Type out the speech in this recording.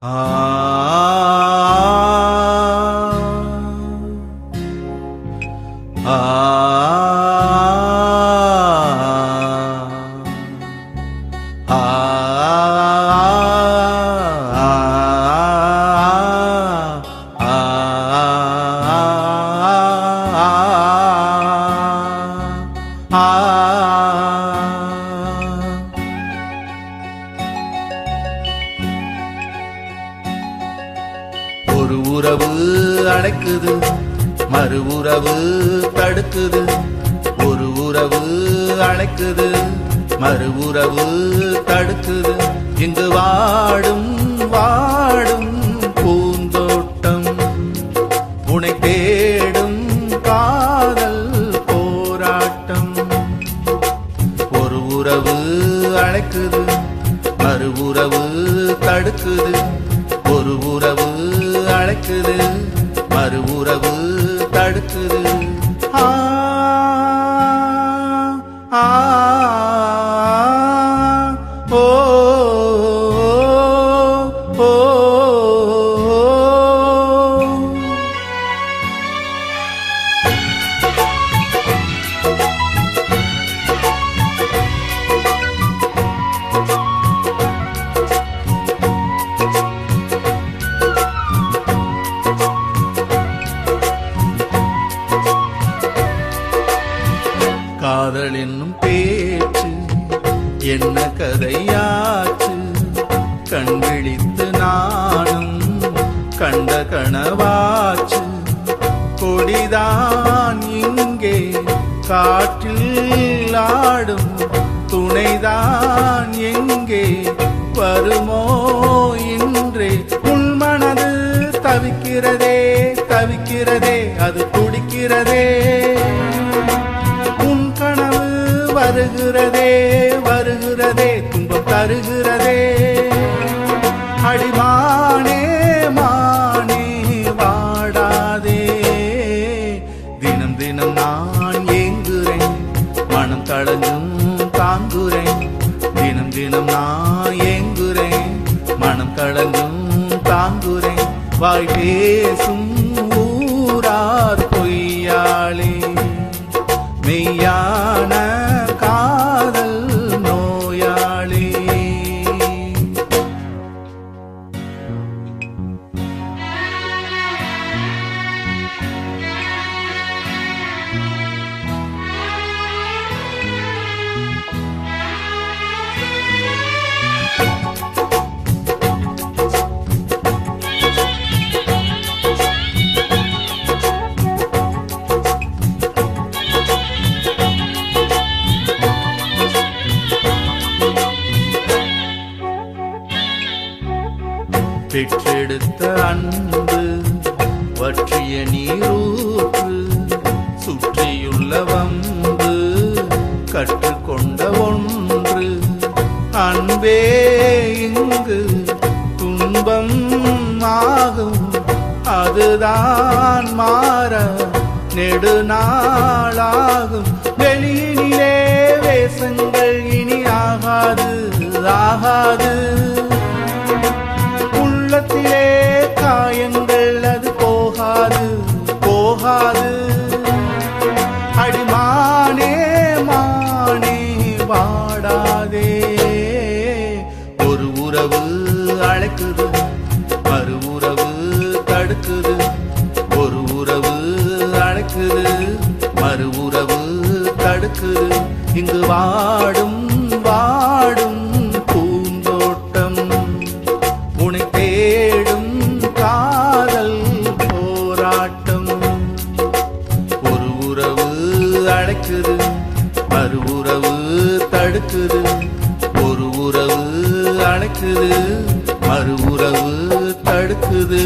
ஒரு உறவு அழைக்குது, மறு உறவு தடுக்குது. ஒரு உறவு அழைக்குது, மறு உறவு தடுக்குது. இங்கு வாடும் வாடும் பூந்தோட்டம், உனை தேடும் காதல் போராட்டம். ஒரு உறவு அழைக்குது, மறு உறவு தடுக்குது. ஒரு உறவு அழைக்குது, மறு உறவு தடுக்குது. ஆ ஆ ஓ ஓ காதல் என்னும் பேச்சு என்ன கதையாச்சு? கண் விழித்து நானும் கண்ட கனவாச்சு. கொடிதான் இங்கே காற்றில் ஆடும், துணைதான் எங்கே வருமோ இன்றே? உன் மனது தவிக்கிறதே தவிக்கிறதே, அது துடிக்கிறதே. வருகிறதே வருகிறதே, துன்பம் தருகிறதே. அடிமானே மானே வாடாதே, தினம் தினம் நான் ஏங்குறேன், மனம் தளஞ்சும் தாங்குறேன். தினம் தினம் நான் ஏங்குறேன், மனம் தளஞ்சும் தாங்குறேன். வாய் பேசும் ஊரார் பொய்யாளே, மெய்யான காதல் நோயாளி. பெற்றெடுத்த அன்பு வற்றிய நீரூற்று, சுற்றியுள்ள வம்பு கற்றுக்கொண்ட ஒன்று. அன்பே இங்கு துன்பம் ஆகும், அதுதான் மாற நெடுநாளாகும். வெளியினிலே வேஷங்கள் இனி ஆகாது ஆகாது. உள்ளத்திலே காயங்கள் அது போகாது போகாது. அடிமானே மானே வாடாதே. ஒரு உறவு அழைக்குது, மறு உறவு தடுக்குது. ஒரு உறவு அழைக்குது, மறு உறவு தடுக்குது. இங்கு வாடும் வாடும் பூந்தோட்டம், உனை தேடும் காதல் போராட்டம். ஒரு உறவு அழைக்குது, மறு உறவு தடுக்குது. ஒரு உறவு அழைக்குது, மறு உறவு தடுக்குது.